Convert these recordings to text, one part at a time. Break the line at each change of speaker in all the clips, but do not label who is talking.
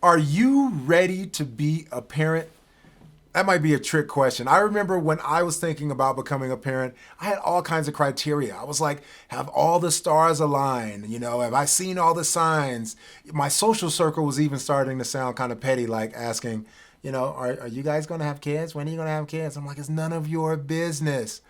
Are you ready to be a parent? That might be a trick question. I remember when I was thinking about becoming a parent, I had all kinds of criteria. I was like, have all the stars aligned? Have I seen all the signs? My social circle was even starting to sound kind of petty, like asking, are you guys going to have kids? When are you going to have kids? I'm like, it's none of your business.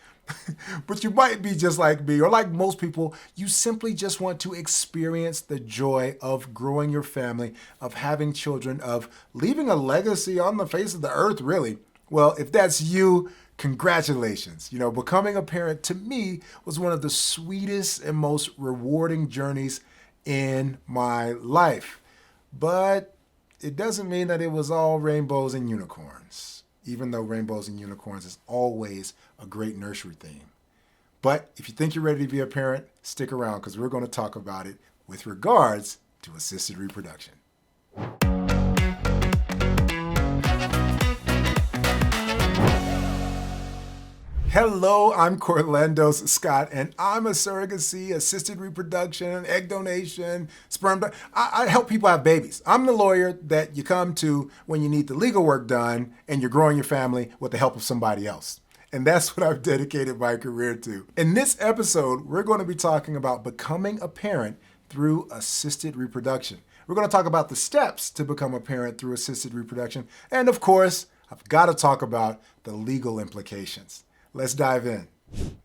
But you might be just like me, or like most people, you simply just want to experience the joy of growing your family, of having children, of leaving a legacy on the face of the earth, really. Well, if that's you, congratulations. Becoming a parent to me was one of the sweetest and most rewarding journeys in my life. But it doesn't mean that it was all rainbows and unicorns, even though rainbows and unicorns is always a great nursery theme. But if you think you're ready to be a parent, stick around because we're going to talk about it with regards to assisted reproduction. Hello, I'm Corlandos Scott, and I'm a surrogacy, assisted reproduction, egg donation, sperm donation. I help people have babies. I'm the lawyer that you come to when you need the legal work done and you're growing your family with the help of somebody else. And that's what I've dedicated my career to. In this episode, we're going to be talking about becoming a parent through assisted reproduction. We're going to talk about the steps to become a parent through assisted reproduction. And of course, I've got to talk about the legal implications. Let's dive in.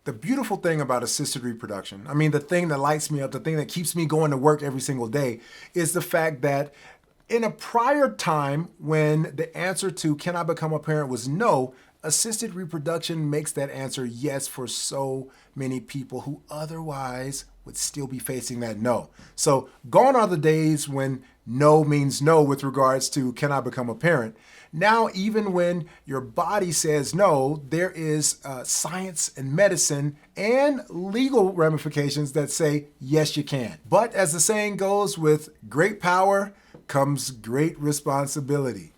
The beautiful thing about assisted reproduction, the thing that lights me up, the thing that keeps me going to work every single day, is the fact that in a prior time when the answer to can I become a parent was no, assisted reproduction makes that answer yes for so many people who otherwise would still be facing that no. So gone are the days when no means no with regards to can I become a parent. Now, even when your body says no, there is science and medicine and legal ramifications that say, yes, you can. But as the saying goes, with great power comes great responsibility.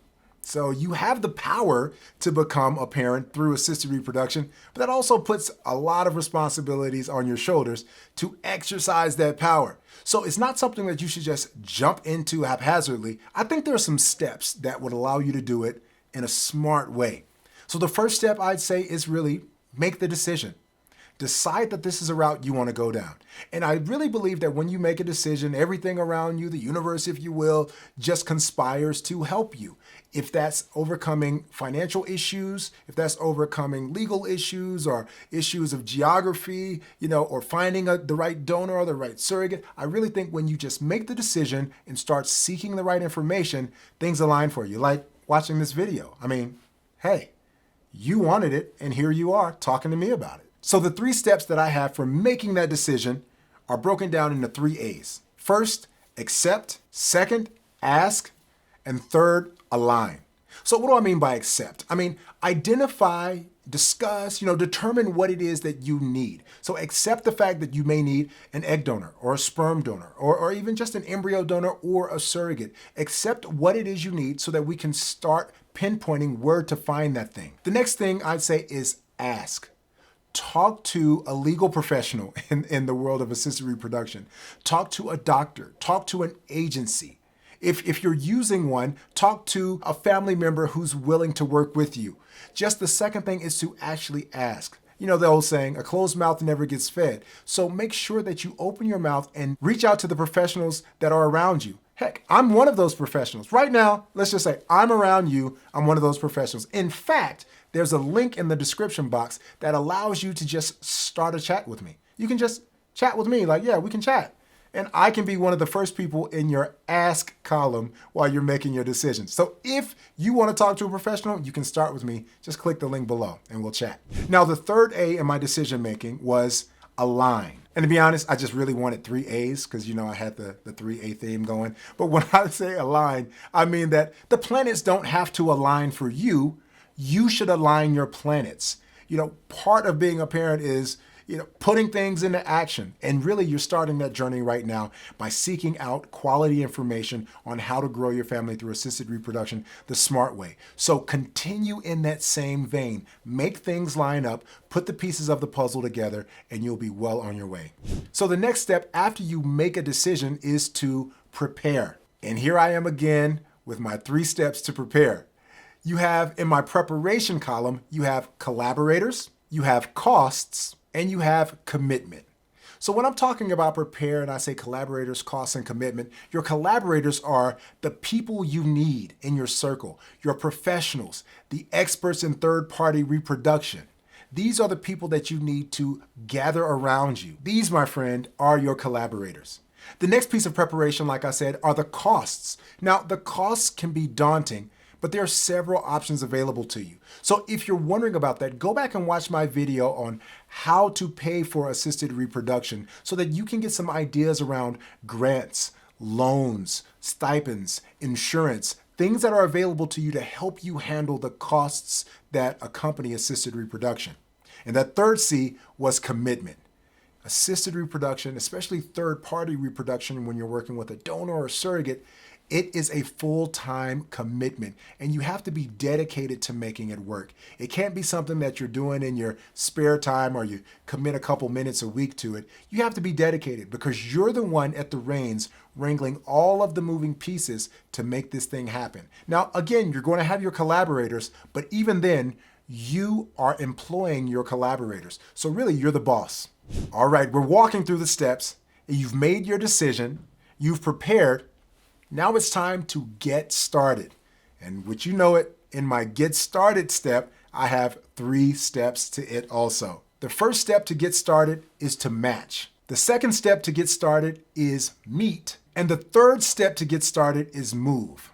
So you have the power to become a parent through assisted reproduction, but that also puts a lot of responsibilities on your shoulders to exercise that power. So it's not something that you should just jump into haphazardly. I think there are some steps that would allow you to do it in a smart way. So the first step I'd say is really make the decision. Decide that this is a route you want to go down. And I really believe that when you make a decision, everything around you, the universe, if you will, just conspires to help you. If that's overcoming financial issues, if that's overcoming legal issues or issues of geography, or finding the right donor or the right surrogate, I really think when you just make the decision and start seeking the right information, things align for you. Like watching this video. Hey, you wanted it, and here you are talking to me about it. So the 3 steps that I have for making that decision are broken down into 3 A's. First, accept. Second, ask. And third, align. So what do I mean by accept? Identify, discuss, determine what it is that you need. So accept the fact that you may need an egg donor or a sperm donor or even just an embryo donor or a surrogate. Accept what it is you need so that we can start pinpointing where to find that thing. The next thing I'd say is ask. Talk to a legal professional in the world of assisted reproduction. Talk to a doctor. Talk to an agency. If you're using one, talk to a family member who's willing to work with you. Just the second thing is to actually ask. The old saying, a closed mouth never gets fed. So make sure that you open your mouth and reach out to the professionals that are around you. Heck, I'm one of those professionals. Right now, let's just say I'm around you. I'm one of those professionals. In fact, there's a link in the description box that allows you to just start a chat with me. You can just chat with me, we can chat. And I can be one of the first people in your ask column while you're making your decisions. So if you want to talk to a professional, you can start with me. Just click the link below and we'll chat. Now, the third A in my decision making was align. And to be honest, I just really wanted 3 A's because, I had the 3A theme going. But when I say align, I mean that the planets don't have to align for you. You should align your planets. Part of being a parent is putting things into action. And really, you're starting that journey right now by seeking out quality information on how to grow your family through assisted reproduction the smart way. So continue in that same vein. Make things line up, put the pieces of the puzzle together, and you'll be well on your way. So the next step after you make a decision is to prepare. And here I am again with my 3 steps to prepare. You have, in my preparation column, you have collaborators, you have costs, and you have commitment. So when I'm talking about prepare and I say collaborators, costs, and commitment, your collaborators are the people you need in your circle, your professionals, the experts in third-party reproduction. These are the people that you need to gather around you. These, my friend, are your collaborators. The next piece of preparation, like I said, are the costs. Now, the costs can be daunting, but there are several options available to you. So if you're wondering about that, go back and watch my video on how to pay for assisted reproduction so that you can get some ideas around grants, loans, stipends, insurance, things that are available to you to help you handle the costs that accompany assisted reproduction. And that third C was commitment. Assisted reproduction, especially third-party reproduction when you're working with a donor or surrogate, it is a full-time commitment, and you have to be dedicated to making it work. It can't be something that you're doing in your spare time or you commit a couple minutes a week to it. You have to be dedicated because you're the one at the reins wrangling all of the moving pieces to make this thing happen. Now, again, you're going to have your collaborators, but even then, you are employing your collaborators. So really, you're the boss. All right, we're walking through the steps. You've made your decision. You've prepared. Now it's time to get started. And would you know it, in my get started step, I have 3 steps to it also. The first step to get started is to match. The second step to get started is meet. And the third step to get started is move.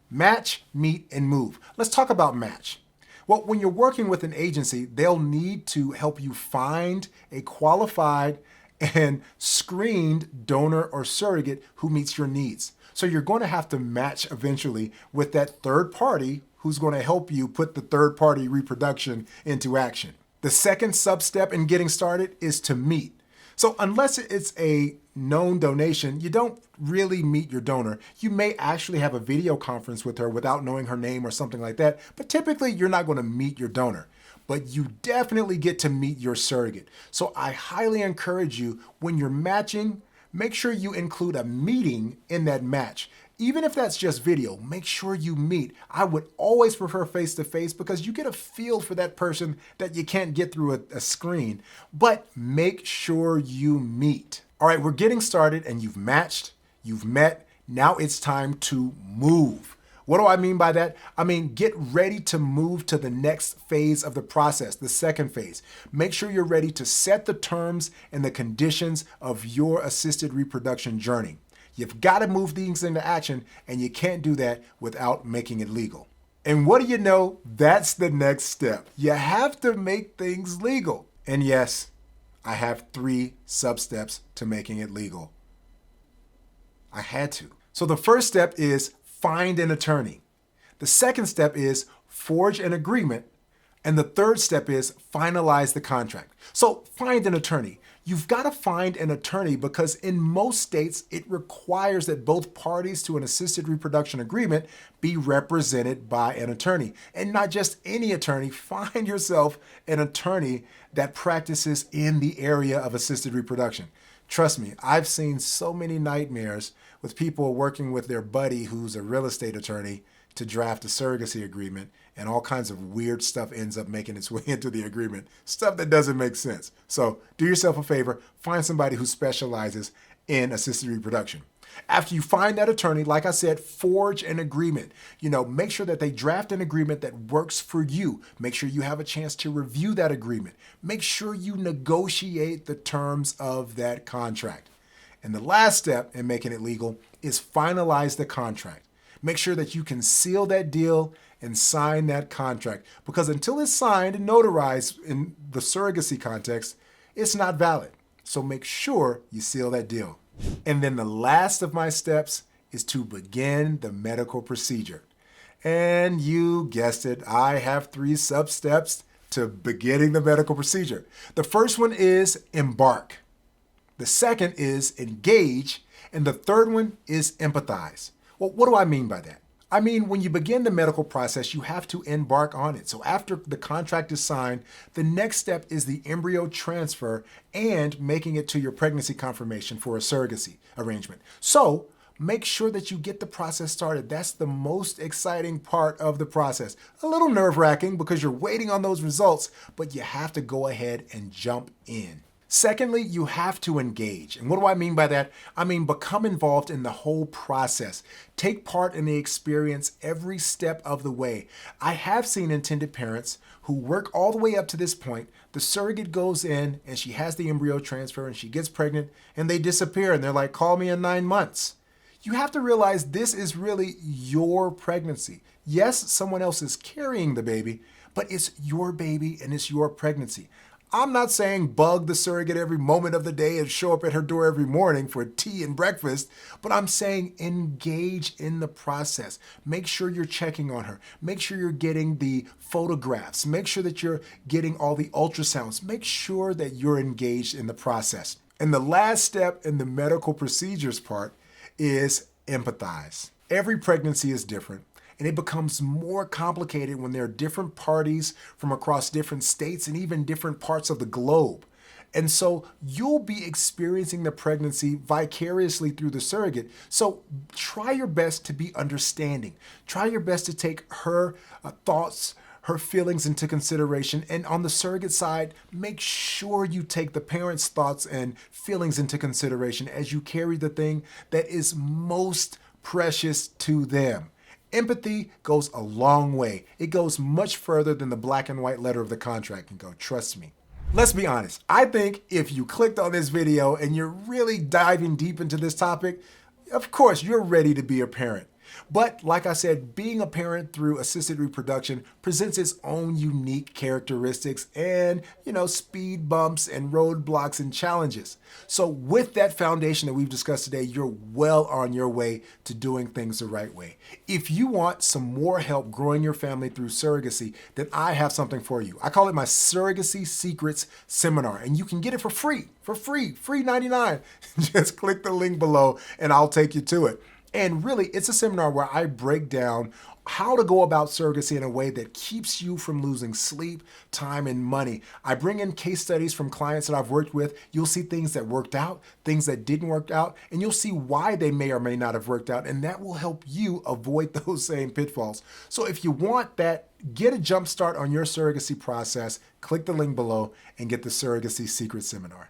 Match, meet, and move. Let's talk about match. Well, when you're working with an agency, they'll need to help you find a qualified and screened donor or surrogate who meets your needs. So you're going to have to match eventually with that third party who's going to help you put the third party reproduction into action. The second sub-step in getting started is to meet. So unless it's a known donation, you don't really meet your donor. You may actually have a video conference with her without knowing her name or something like that, but typically you're not going to meet your donor. But you definitely get to meet your surrogate. So I highly encourage you, when you're matching, make sure you include a meeting in that match. Even if that's just video, make sure you meet. I would always prefer face-to-face because you get a feel for that person that you can't get through a screen, but make sure you meet. All right, we're getting started and you've matched, you've met. Now it's time to move. What do I mean by that? I mean, get ready to move to the next phase of the process, the second phase. Make sure you're ready to set the terms and the conditions of your assisted reproduction journey. You've got to move things into action, and you can't do that without making it legal. And what do you know? That's the next step. You have to make things legal. And yes, I have 3 sub-steps to making it legal. I had to. So the first step is find an attorney. The second step is forge an agreement. And the third step is finalize the contract. So find an attorney. You've got to find an attorney because in most states, it requires that both parties to an assisted reproduction agreement be represented by an attorney. And not just any attorney, find yourself an attorney that practices in the area of assisted reproduction. Trust me, I've seen so many nightmares with people working with their buddy who's a real estate attorney to draft a surrogacy agreement, and all kinds of weird stuff ends up making its way into the agreement, stuff that doesn't make sense. So do yourself a favor, find somebody who specializes in assisted reproduction. After you find that attorney, like I said, forge an agreement. Make sure that they draft an agreement that works for you. Make sure you have a chance to review that agreement. Make sure you negotiate the terms of that contract. And the last step in making it legal is finalize the contract. Make sure that you can seal that deal and sign that contract, because until it's signed and notarized in the surrogacy context, it's not valid. So make sure you seal that deal. And then the last of my steps is to begin the medical procedure. And you guessed it, I have 3 sub-steps to beginning the medical procedure. The first one is embark. The second is engage. And the third one is empathize. Well, what do I mean by that? I mean, when you begin the medical process, you have to embark on it. So after the contract is signed, the next step is the embryo transfer and making it to your pregnancy confirmation for a surrogacy arrangement. So make sure that you get the process started. That's the most exciting part of the process. A little nerve-wracking because you're waiting on those results, but you have to go ahead and jump in. Secondly, you have to engage. And what do I mean by that? I mean, become involved in the whole process. Take part in the experience every step of the way. I have seen intended parents who work all the way up to this point. The surrogate goes in and she has the embryo transfer and she gets pregnant and they disappear and they're like, call me in 9 months. You have to realize this is really your pregnancy. Yes, someone else is carrying the baby, but it's your baby and it's your pregnancy. I'm not saying bug the surrogate every moment of the day and show up at her door every morning for tea and breakfast, but I'm saying engage in the process. Make sure you're checking on her. Make sure you're getting the photographs. Make sure that you're getting all the ultrasounds. Make sure that you're engaged in the process. And the last step in the medical procedures part is empathize. Every pregnancy is different. And it becomes more complicated when there are different parties from across different states and even different parts of the globe. And so you'll be experiencing the pregnancy vicariously through the surrogate. So try your best to be understanding. Try your best to take her thoughts, her feelings into consideration. And on the surrogate side, make sure you take the parents' thoughts and feelings into consideration as you carry the thing that is most precious to them. Empathy goes a long way. It goes much further than the black and white letter of the contract can go, trust me. Let's be honest. I think if you clicked on this video and you're really diving deep into this topic, of course, you're ready to be a parent. But like I said, being a parent through assisted reproduction presents its own unique characteristics and, speed bumps and roadblocks and challenges. So with that foundation that we've discussed today, you're well on your way to doing things the right way. If you want some more help growing your family through surrogacy, then I have something for you. I call it my Surrogacy Secrets Seminar, and you can get it for free, free 99. Just click the link below and I'll take you to it. And really, it's a seminar where I break down how to go about surrogacy in a way that keeps you from losing sleep, time, and money. I bring in case studies from clients that I've worked with. You'll see things that worked out, things that didn't work out, and you'll see why they may or may not have worked out, and that will help you avoid those same pitfalls. So if you want that, get a jump start on your surrogacy process, click the link below and get the Surrogacy Secret Seminar.